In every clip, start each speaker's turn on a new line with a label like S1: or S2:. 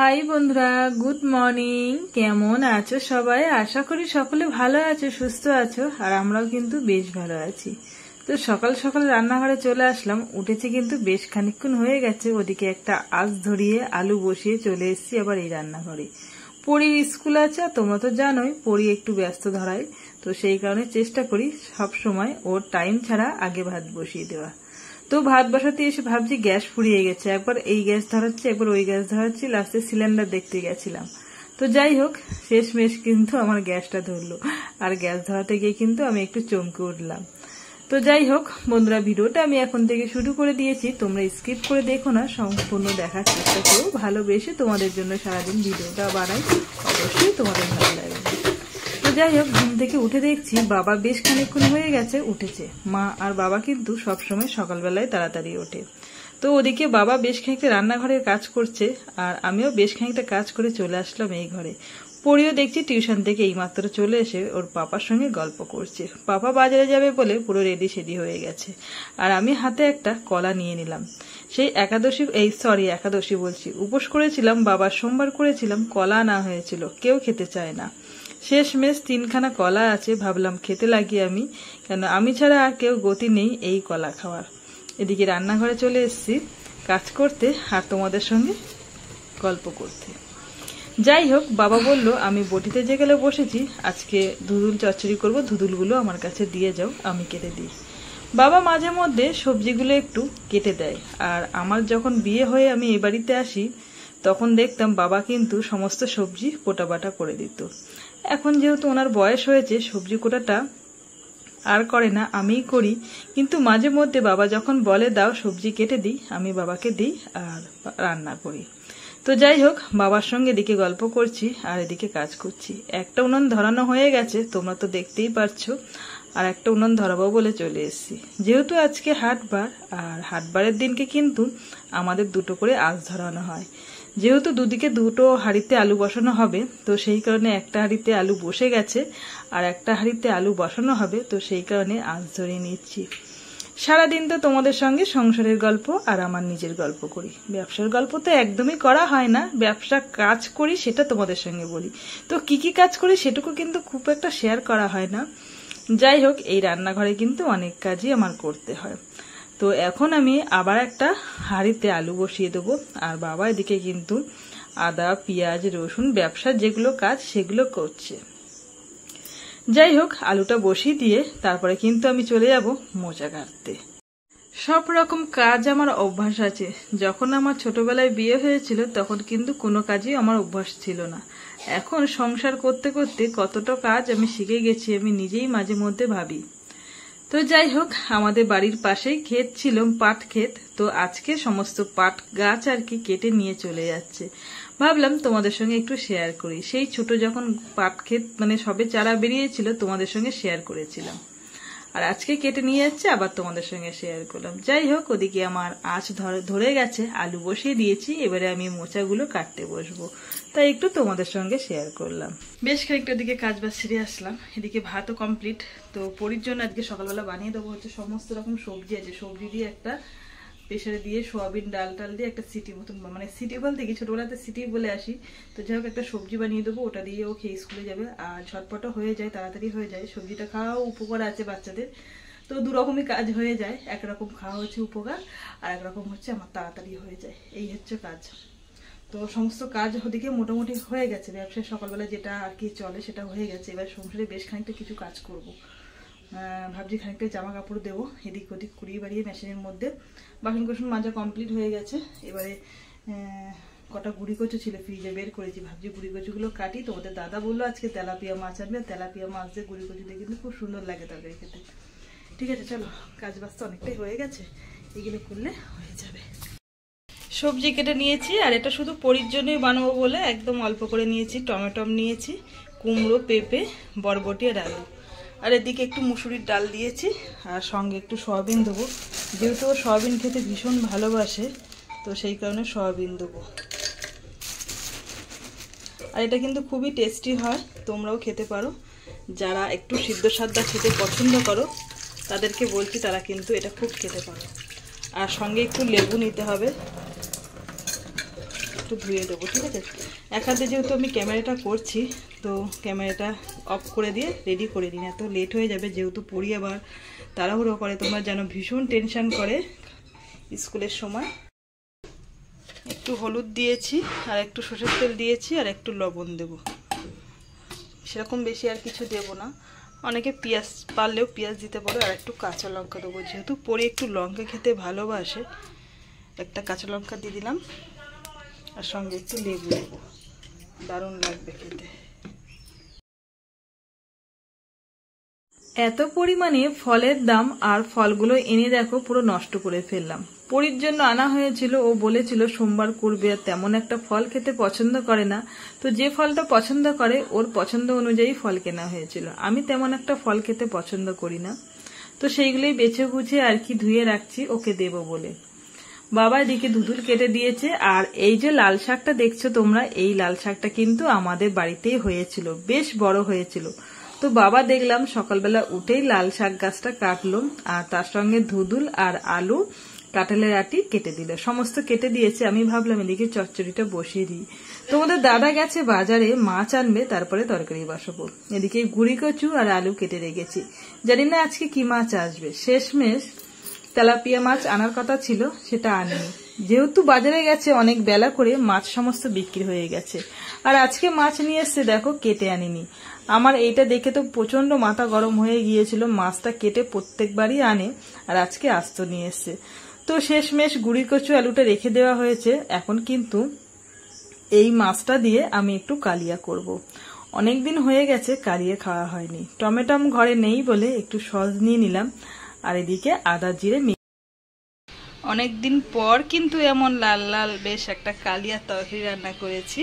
S1: High বন্ধুরা, good morning. কেমন আছো সবাই? আশা করি সকলে ভালো আছো, সুস্থ আছো, আর আমরাও কিন্তু বেশ ভালো আছি। তো সকাল সকাল রান্নাঘরে চলে আসলাম। উঠেছে কিন্তু বেশ খানিকক্ষণ হয়ে গেছে। ওদিকে একটা আঁচ ধরিয়ে আলু বসিয়ে চলে এসেছি আবার এই রান্নাঘরে। পরীর স্কুল আছে, তোমরা তো জানোই পরী একটু ব্যস্ত ধরায়, তো সেই কারণে চেষ্টা করি সব সময় ওর টাইম ছাড়া আগে ভাত বসিয়ে দেওয়া। তো ভাত বসাতে এসে ভাবছি গ্যাস ফুরিয়ে গেছে, একবার এই গ্যাস ধরাচ্ছি একবার ওই গ্যাস ধরাচ্ছি, লাস্টে সিলিন্ডার দেখতে গেছিলাম। তো যাই হোক, শেষমেশ কিন্তু আমার গ্যাসটা ধরলো, আর গ্যাস ধরাতে গিয়ে কিন্তু আমি একটু চমকে উঠলাম। তো যাই হোক বন্ধুরা, ভিডিওটা আমি এখন থেকে শুরু করে দিয়েছি, তোমরা স্কিপ করে দেখো না, সম্পূর্ণ দেখার চেষ্টা করো। ভালোবেসে তোমাদের জন্য সারাদিন ভিডিওটা বানাই, অবশ্যই তোমাদের ভালো লাগবে। তো যাই হোক, ঘুম থেকে উঠে দেখছি বাবা বেশ খানিকক্ষণ হয়ে গেছে উঠেছে। মা আর বাবা কিন্তু সবসময় সকালবেলায় তাড়াতাড়ি ওঠে। তো ওদিকে বাবা বেশ খানিকটা রান্নাঘরের কাজ করছে, আর আমিও বেশ খানিকটা কাজ করে চলে আসলাম এই ঘরে। পড়িও দেখছি টিউশন থেকে এইমাত্র চলে এসে ওর পাপার সঙ্গে গল্প করছে। পাপা বাজারে যাবে বলে পুরো রেডি সেডি হয়ে গেছে, আর আমি হাতে একটা কলা নিয়ে নিলাম। সেই একাদশী বলছি, উপোস করেছিলাম, বাবার সোমবার করেছিলাম, কলা আনা হয়েছিল, কেউ খেতে চায় না। শেষমেশ 3খানা কলা আছে, ভাবলাম খেতে লাগি আমি, কেন আমি ছাড়া আর কেউ গতি নেই এই কলা খাওয়ার। এদিকে রান্নাঘরে চলে এসেছি কাজ করতে আর তোমাদের সঙ্গে গল্প করতে। যাই হোক, বাবা বলল আমি বটিতে যে গেলে বসেছি, আজকে ধুদুল চচ্চড়ি করবো, ধুদুলগুলো আমার কাছে দিয়ে যাও, আমি কেটে দিই। বাবা মাঝে মধ্যে সবজিগুলো একটু কেটে দেয়, আর আমার যখন বিয়ে হয়ে আমি এই বাড়িতে আসি তখন দেখতাম বাবা কিন্তু সমস্ত সবজি কোটা বাটা করে দিত। এখন যেহেতু ওনার বয়স হয়েছে, সবজি কোটাটা আর করে না, আমিই করি, কিন্তু মাঝে মধ্যে বাবা যখন বলে দাও সবজি কেটে দিই, আমি বাবাকে দিই আর রান্না করি। তো যাই হোক, বাবার সঙ্গে এদিকে গল্প করছি আর এদিকে কাজ করছি। একটা উনুন ধরানো হয়ে গেছে, তোমরা তো দেখতেই পারছো, আর একটা উনুন ধরাবো বলে চলে এসেছি। যেহেতু আজকে হাটবার, আর হাটবারের দিনকে কিন্তু আমাদের 2টো করে আঁচ ধরানো হয়। যেহেতু দুদিকে 2টো হাঁড়িতে আলু বসানো হবে, তো সেই কারণে একটা হাঁড়িতে আলু বসে গেছে আর একটা হাঁড়িতে আলু বসানো হবে, তো সেই কারণে আঁচ ধরিয়ে নিচ্ছি। সারাদিন তো তোমাদের সঙ্গে সংসারের গল্প আর আমার নিজের গল্প করি, ব্যবসার গল্প তো একদমই করা হয় না। ব্যবসা কাজ করি সেটা তোমাদের সঙ্গে বলি, তো কি কি কাজ করি সেটুকু কিন্তু খুব একটা শেয়ার করা হয় না। যাই হোক, এই রান্নাঘরে কিন্তু অনেক কাজই আমার করতে হয়। তো এখন আমি আবার একটা হাঁড়িতে আলু বসিয়ে দেবো, আর বাবা এদিকে কিন্তু আদা পেঁয়াজ রসুন ব্যবসার যেগুলো কাজ সেগুলো করছে। যাই হোক, আলুটা বসিয়ে দিয়ে তারপরে কিন্তু আমি চলে যাব মোচা কাটতে। সব রকম কাজ আমার অভ্যাস আছে। যখন আমার ছোটবেলায় বিয়ে হয়েছিল তখন কিন্তু কোনো কাজই আমার অভ্যাস ছিল না। এখন সংসার করতে করতে কতটা কাজ আমি শিখে গেছি, আমি নিজেই মাঝে মধ্যে ভাবি। তো যাই হোক, আমাদের বাড়ির পাশেই ক্ষেত ছিল, পাট ক্ষেত। তো আজকে সমস্ত পাট গাছ আর কি কেটে নিয়ে চলে যাচ্ছে। ভাবলাম তোমাদের সঙ্গে একটু শেয়ার করি। সেই ছোট যখন পাট ক্ষেত মানে সবে চারা বেরিয়েছিল তোমাদের সঙ্গে শেয়ার করেছিলাম, আর আজকে কেটে নিয়ে যাচ্ছে আবার তোমাদের সঙ্গে শেয়ার করলাম। যাই হোক, ওদিকে আমার আঁচ ধরে গেছে, আলু বসিয়ে দিয়েছি, এবারে আমি মোচাগুলো কাটতে বসবো, তাই একটু তোমাদের সঙ্গে শেয়ার করলাম। বেশ খানিকটা দিকে কাজ বাজ সেরে আসলাম, এদিকে ভাতও কমপ্লিট। তো পরীর জন্য আজকে সকালবেলা বানিয়ে দেবো হচ্ছে সমস্ত রকম সবজি আছে, সবজি দিয়ে একটা প্রেসারে দিয়ে সোয়াবিন ডাল টাল দিয়ে একটা সিটি মতন, মানে সিটি বলতে কি ছোটবেলাতে সিটি বলে আসি। তো যাই হোক, একটা সবজি বানিয়ে দেবো, ওটা দিয়ে ও খেয়ে স্কুলে যাবে, আর ঝটপটও হয়ে যায়, তাড়াতাড়ি হয়ে যায়। সবজিটা খাওয়াও উপকার আছে বাচ্চাদের, তো 2 রকমই কাজ হয়ে যায়। একরকম খাওয়া হচ্ছে উপকার, আর একরকম হচ্ছে আমার তাড়াতাড়ি হয়ে যায়, এই হচ্ছে কাজ। তো সমস্ত কাজ ওদিকে মোটামুটি হয়ে গেছে। ব্যবসায় সকালবেলা যেটা আর কি চলে সেটা হয়ে গেছে। এবার সংসারে বেশ খানিকটা কিছু কাজ করব। ভাবছি খানিকটা জামা কাপড় দেবো, এদিক ওদিক কুড়িয়ে বাড়িয়ে মেশিনের মধ্যে। বাসন কোসন মাজা কমপ্লিট হয়ে গেছে। এবারে কটা গুঁড়ি কচু ছিল ফ্রিজে বের করেছি, ভাবছি গুঁড়ি কচুগুলো কাটি। তো ওদের দাদা বললো আজকে তেলাপিয়া মাছ আনবে, তেলাপিয়া মাছ দিয়ে গুঁড়ি কচু দিয়ে কিন্তু খুব সুন্দর লাগে তরকারি খেতে। ঠিক আছে, চলো, কাজ বাজ তো অনেকটাই হয়ে গেছে, এগুলো করলে হয়ে যাবে। সবজি কেটে নিয়েছি, আর এটা শুধু পরীর জন্যই বানাবো বলে একদম অল্প করে নিয়েছি। টমেটম নিয়েছি, কুমড়ো, পেঁপে, বরবটি আর আলু, আর এদিকে একটু মুসুরির ডাল দিয়েছি, আর সঙ্গে একটু সয়াবিন দেবো। যেহেতু ও সয়াবিন খেতে ভীষণ ভালোবাসে, তো সেই কারণে সয়াবিন দেবো। আর এটা কিন্তু খুবই টেস্টি হয়, তোমরাও খেতে পারো। যারা একটু সিদ্ধ সাদ্দা খেতে পছন্দ করো তাদেরকে বলছি, তারা কিন্তু এটা খুব খেতে পারো। আর সঙ্গে একটু লেবু নিতে হবে। একটু ধুয়ে দেবো, ঠিক আছে। এক হাতে যেহেতু আমি ক্যামেরাটা করছি, তো ক্যামেরাটা অফ করে দিয়ে রেডি করে দিন, এত লেট হয়ে যাবে। যেহেতু পড়ি আবার তাড়াহুড়ো করে, তোমরা যেন ভীষণ টেনশন করে স্কুলের সময়। একটু হলুদ দিয়েছি, আর একটু সরষের তেল দিয়েছি, আর একটু লবণ দেব, সেরকম বেশি আর কিছু দেব না। অনেকে পেঁয়াজ পারলেও পেঁয়াজ দিতে পারো, আর একটু কাঁচা লঙ্কা দেবো। যেহেতু পরে একটু লঙ্কা খেতে ভালোবাসে, একটা কাঁচা লঙ্কা দিয়ে দিলাম, আর সঙ্গে একটু লেবু দেবো, দারুণ লাগবে খেতে। এত পরিমাণে ফলের দাম, আর ফলগুলো এনে দেখো পুরো নষ্ট করে ফেললাম। পরীর জন্য আনা হয়েছিল, ও বলেছিল সোমবার করবে, আর তেমন একটা ফল খেতে পছন্দ করে না। তো যে ফলটা পছন্দ করে ওর পছন্দ অনুযায়ী ফল কেনা হয়েছিল। আমি তেমন একটা ফল খেতে পছন্দ করি না, তো সেইগুলোই বেছে বুঝে আর কি ধুয়ে রাখছি ওকে দেব বলে। বাবা এদিকে ধুধুল কেটে দিয়েছে। আর এই যে লাল শাকটা দেখছো তোমরা, এই লাল শাকটা কিন্তু আমাদের বাড়িতেই হয়েছিল, বেশ বড় হয়েছিল। তো বাবা দেখলাম সকালবেলা উঠেই লাল শাক গাছটা কাটলো, আর তার সঙ্গে ধুধুল আর আলু, কাঁঠালের আটি কেটে দিল, সমস্ত কেটে দিয়েছে। আমি ভাবলাম এদিকে চচ্চড়িটা বসিয়ে দিই। তোমাদের দাদা গেছে বাজারে মাছ আনবে, তারপরে তরকারি বসাবো। এদিকে গুঁড়ি কচু আর আলু কেটে রেখেছি, জানি না আজকে কি মাছ আসবে। শেষমেশ তেলাপিয়া মাছ আনার কথা ছিল, সেটা আনেনি। যেহেতু বাজারে গেছে অনেক বেলা করে, মাছ সমস্ত বিক্রি হয়ে গেছে। আর আজকে মাছ নিয়ে এসছে, দেখো কেটে আনিনি। আমার এইটা দেখে তো প্রচন্ড মাথা গরম হয়ে গিয়েছিল। মাছটা কেটে প্রত্যেকবারই আনে, আর আজকে আস্ত নিয়ে এসছে। তো শেষমেশ গুঁড়ি কচু আলুটা রেখে দেওয়া হয়েছে। এখন কিন্তু এই মাছটা দিয়ে আমি একটু কালিয়া করব। অনেকদিন হয়ে গেছে কালিয়া খাওয়া হয়নি। টমেটো ঘরে নেই বলে একটু সস নিয়ে নিলাম, আর এদিকে আদা জিরে। অনেকদিন পর কিন্তু এমন লাল লাল বেশ একটা কালিয়া তরকারি রান্না করেছি।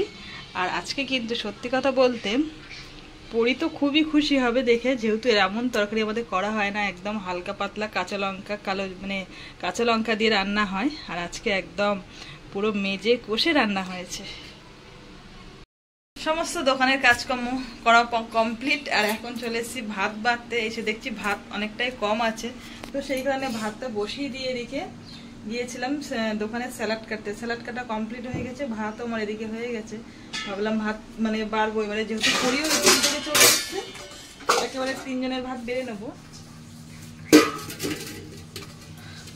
S1: আর আজকে কিন্তু সত্যি কথা বলতে পরি তো খুবই খুশি হবে দেখে, যেহেতু এমন তরকারি আমাদের করা হয় না। একদম হালকা পাতলা কাঁচা লঙ্কা, কাঁচা লঙ্কা দিয়ে রান্না হয়, আর আজকে একদম পুরো মেজে কষে রান্না হয়েছে। সমস্ত দোকানের কাজকর্ম করা কমপ্লিট, আর এখন চলে এসেছি ভাত বাড়তে। এসে দেখছি ভাত অনেকটাই কম আছে, তো সেই কারণে ভাতটা বসিয়ে দিয়ে রেখে গিয়েছিলাম দোকানে স্যালাড কাটতে। স্যালাড কাটা কমপ্লিট হয়ে গেছে, ভাতও আমার এদিকে হয়ে গেছে। ভাবলাম ভাত বাড়বো এবারে, যেহেতু পরিও এদিক থেকে চলে এসছে, একেবারে 3 জনের ভাত বেড়ে নেবো।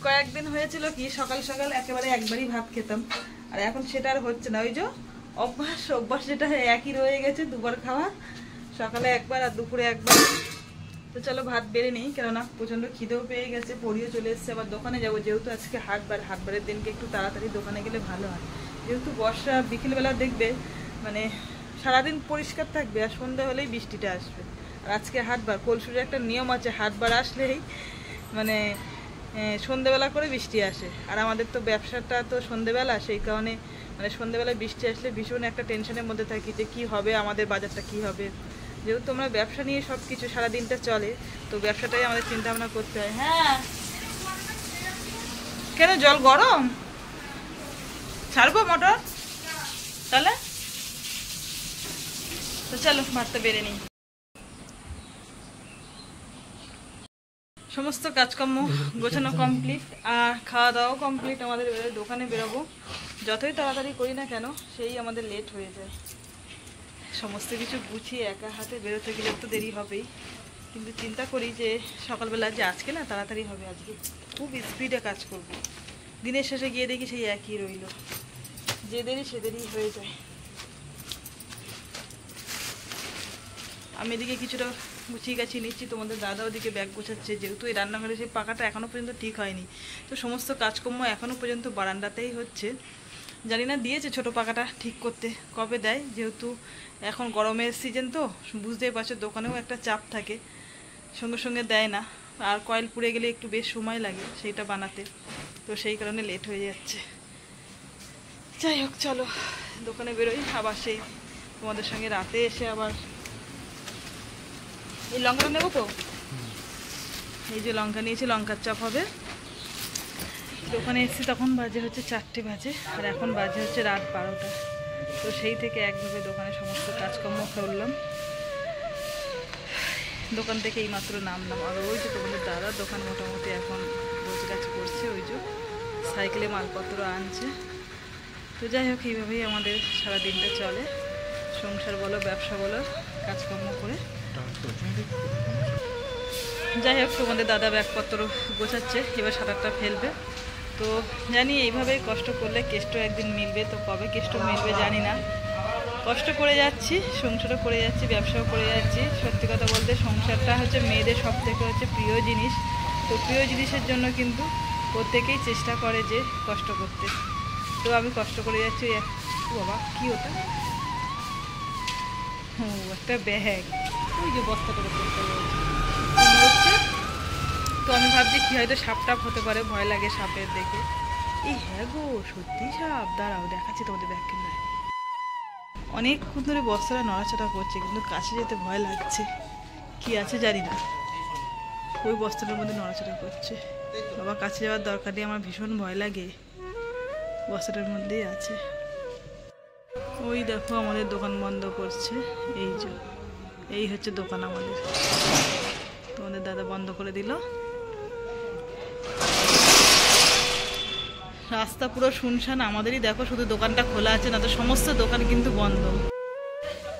S1: কয়েকদিন হয়েছিল কি সকাল সকাল একেবারে একবারই ভাত খেতাম, আর এখন সেটা আর হচ্ছে না। ওই যে অভ্যাস যেটা একই রয়ে গেছে, দুবার খাওয়া, সকালে একবার আর দুপুরে একবার। তো চলো ভাত বেড়ে নেই, কেননা প্রচন্ড খিদেও পেয়ে গেছে, পরিও চলে এসছে। আবার দোকানে যাবো, যেহেতু আজকে হাটবারের দিনকে একটু তাড়াতাড়ি দোকানে গেলে ভালো হয়। যেহেতু বর্ষা, বিকেলবেলা দেখবে সারাদিন পরিষ্কার থাকবে, আর সন্ধ্যা হলেই বৃষ্টিটা আসবে। আর আজকে হাটবার, কলসুরের একটা নিয়ম আছে, হাটবার আসলেই সন্ধ্যেবেলা করে বৃষ্টি আসে। আর আমাদের তো ব্যবসাটা তো সন্ধ্যেবেলা, সেই কারণে সন্ধ্যেবেলায় বৃষ্টি আসলে ভীষণ একটা টেনশনের মধ্যে থাকি যে কি হবে, আমাদের বাজারটা কি হবে। যেহেতু আমরা ব্যবসা নিয়ে সব কিছু সারাদিনটা চলে, তো ব্যবসাটাই আমাদের চিন্তা ভাবনা করতে হয়। হ্যাঁ, কেন জল গরম? ছাড়বো মোটর তাহলে? তো চলো ভাতটা বেড়ে নিই। সমস্ত কাজকর্ম গোছানো কমপ্লিট, আর খাওয়া দাওয়াও কমপ্লিট। আমাদের দোকানে বেরোবো, যতই তাড়াতাড়ি করি না কেন সেই আমাদের লেট হয়ে যায়। সমস্ত কিছু গুছিয়ে একা হাতে বেরোতে গেলে তো দেরি হবেই, কিন্তু চিন্তা করি যে সকালবেলা যে আজকে না তাড়াতাড়ি হবে, আজকে খুব স্পিডে কাজ করব। দিনের শেষে গিয়ে দেখি সেই একই রইল, যে দেরি সে দেরি হয়ে যায়। আমি এদিকে কিছুটা গুছিয়ে গাছিয়ে নিচ্ছি, তোমাদের দাদা ওদিকে ব্যাগ গোছাচ্ছে। যেহেতু এই রান্নাঘরে সেই পাকাটা এখনও পর্যন্ত ঠিক হয়নি, তো সমস্ত কাজকর্ম এখনও পর্যন্ত বারান্দাতেই হচ্ছে। জানি না দিয়েছে ছোট পাকাটা ঠিক করতে, কবে দেয়। যেহেতু এখন গরমের সিজন, তো বুঝতেই পারছো দোকানেও একটা চাপ থাকে, সঙ্গে সঙ্গে দেয় না। আর কয়েল পুড়ে গেলে একটু বেশ সময় লাগে সেইটা বানাতে, তো সেই কারণে লেট হয়ে যাচ্ছে। যাই হোক চলো দোকানে বেরোই, আবার সেই তোমাদের সঙ্গে রাতে এসে আবার। এই লঙ্কাটা নেবো তো, এই যে লঙ্কা নিয়েছি, লঙ্কার চপ হবে। দোকানে এসেছি তখন বাজে হচ্ছে 4টে বাজে, আর এখন বাজে হচ্ছে রাত 12টা। তো সেই থেকে একভাবে দোকানে সমস্ত কাজকর্ম করলাম। দোকান থেকে এইমাত্র নামলাম, আর ওই যে তোমাদের দাদার দোকান মোটামুটি এখন রোজগাছ করছে, ওই যে সাইকেলে মালপত্র আনছে। তো যাই হোক, এইভাবেই আমাদের সারাদিনটা চলে, সংসার বলো ব্যবসা বলো কাজকর্ম করে। যাই হোক, তোমাদের দাদা ব্যাগপত্র গোছাচ্ছে, এবার সাঁতারটা ফেলবে। তো জানি এইভাবেই কষ্ট করলে কেষ্ট একদিন মিলবে, তো কবে কেষ্ট মিলবে জানি না। কষ্ট করে যাচ্ছি, সংসারও করে যাচ্ছি, ব্যবসাও করে যাচ্ছি। সত্যি কথা বলতে সংসারটা হচ্ছে মেয়েদের সব থেকে হচ্ছে প্রিয় জিনিস। তো প্রিয় জিনিসের জন্য কিন্তু প্রত্যেকেই চেষ্টা করে যে কষ্ট করতে। তো আমি কষ্ট করে যাচ্ছি। বাবা কি ওটা? ও একটা ব্যাগ, ওই যে বস্তাটা করতে হচ্ছে। তো আমি ভাবছি কি হয়তো সাপ টাপ হতে পারে, ভয় লাগে সাপের দেখে। এই হ্যাঁ গো, সত্যি সাপ। দাঁড়াও দেখাচ্ছি তোমাদের ব্যাগ ক্যামেরায়। অনেকক্ষণ ধরে বস্তাটা নড়াচড়া করছে, কিন্তু কাছে যেতে ভয় লাগছে। কি আছে জানি না, ওই বস্তাটার মধ্যে নড়াচড়া করছে। বাবা কাছে যাওয়ার দরকার নেই, আমার ভীষণ ভয় লাগে। বস্তাটার মধ্যেই আছে। ওই দেখো আমাদের দোকান বন্ধ করছে। এই যে এই হচ্ছে দোকান আমাদের, তোমাদের দাদা বন্ধ করে দিল। রাস্তা পুরো শুনশান, আমাদেরই দেখো শুধু দোকানটা খোলা আছে, না তো সমস্ত দোকান কিন্তু বন্ধ।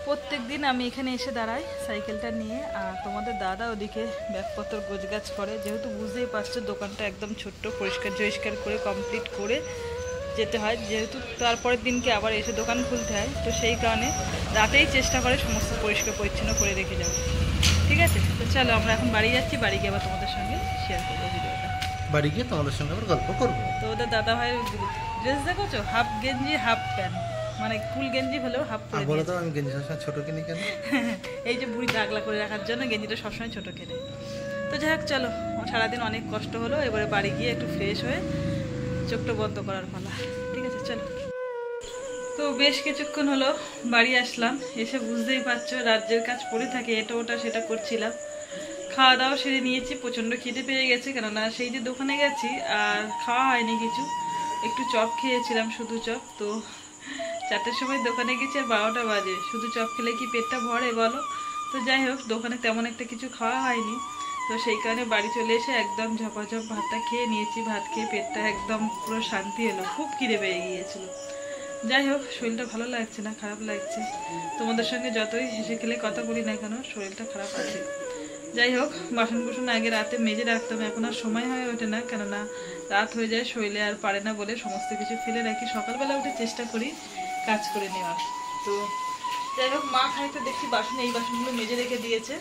S1: প্রত্যেক দিন আমি এখানে এসে দাঁড়াই সাইকেলটা নিয়ে, আর তোমাদের দাদা ওদিকে ব্যাগপত্র গোছগাছ করে। যেহেতু বুঝতেই পারছো দোকানটা একদম ছোট্ট, পরিষ্কার করে কমপ্লিট করে যেতে হয়, যেহেতু তারপরের দিনকে আবার এসে দোকান খুলতে হয়। তো সেই কারণে রাতেই চেষ্টা করে সমস্ত পরিষ্কার পরিচ্ছন্ন করে রেখে যাবো। ঠিক আছে, তো চলো আমরা এখন বাড়ি যাচ্ছি। বাড়ি গিয়ে আবার তোমাদের সঙ্গে শেয়ার করবো ভিডিওটা।
S2: বাড়ি গিয়ে তোমাদের সঙ্গে আবার গল্প করবো।
S1: তো ওদের দাদা ভাইয়ের ড্রেস দেখোছো, হাফ গেঞ্জি হাফ প্যান্ট, মানে ফুল গেঞ্জি হলেও হাফ করে
S2: বলো তো আমি গেঞ্জি সবসময় ছোট কিনি কেন?
S1: এই যে বুড়িটা আগলা করে রাখার জন্য গেঞ্জিটা সবসময় ছোট কেনে। তো যাই হোক চলো, সারাদিন অনেক কষ্ট হলো, এবারে বাড়ি গিয়ে একটু ফ্রেশ হয়ে চোখটা বন্ধ করার পালা। ঠিক আছে চলো। তো বেশ কিছুক্ষণ হলো বাড়ি আসলাম, এসে বুঝতেই পারছো রাজ্যের কাজ পড়ে থাকে, এটা ওটা সেটা করছিলাম। খাওয়া দাওয়া সেরে নিয়েছি, প্রচণ্ড খিদে পেয়ে গেছে, কেননা সেই যে দোকানে গেছি আর খাওয়া হয়নি কিছু, একটু চপ খেয়েছিলাম, শুধু চপ। তো 4টার সময় দোকানে গেছি আর 12টা বাজে, শুধু চপ খেলে কি পেটটা ভরে বলো? তো যাই হোক, দোকানে তেমন একটা কিছু খাওয়া হয়নি, তো সেই কারণে বাড়ি চলে এসে একদম ঝপাঝপ ভাতটা খেয়ে নিয়েছি। ভাত খেয়ে পেটটা একদম পুরো শান্তি এলো, খুব খিদে পেয়ে গিয়েছিল। যাই হোক, শরীরটা ভালো লাগছে না, খারাপ লাগছে। তোমাদের সঙ্গে যতই হেসে খেলে কথা বলি না কেন, শরীরটা খারাপ আছে। যাই হোক, বাসন কুসন আগে রাতে মেজে রাখতাম, এখন আর সময় হয়ে ওঠে না, কেননা রাত হয়ে যায়, শরীরে আর পারে না বলে সমস্ত কিছু ফেলে রাখি। সকালবেলা উঠে চেষ্টা করি কাজ করে নেওয়ার। তো যাই হোক, মা খাইতে দেখছি বাসন, এই বাসনগুলো মেজে রেখে দিয়েছে,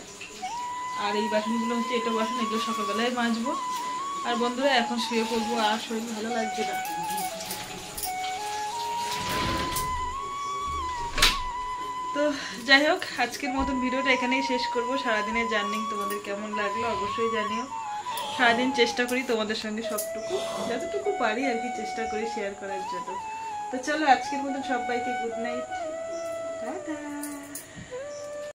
S1: আর এই বাসনগুলো হচ্ছে এটো বাসন, এগুলো সকালবেলায় মাজবো। আর বন্ধুরা এখন শুয়ে পড়বো, আর শরীর ভালো লাগছে না। তো যাই হোক, আজকের মতন ভিডিওটা এখানেই শেষ করবো। সারাদিনের জার্নি তোমাদের কেমন লাগলো অবশ্যই জানিও। সারাদিন চেষ্টা করি তোমাদের সঙ্গে সবটুকু যতটুকু পারি আর কি চেষ্টা করি শেয়ার করার জন্য। তো চলো আজকের মতন সবাইকে গুড নাইট, টাটা।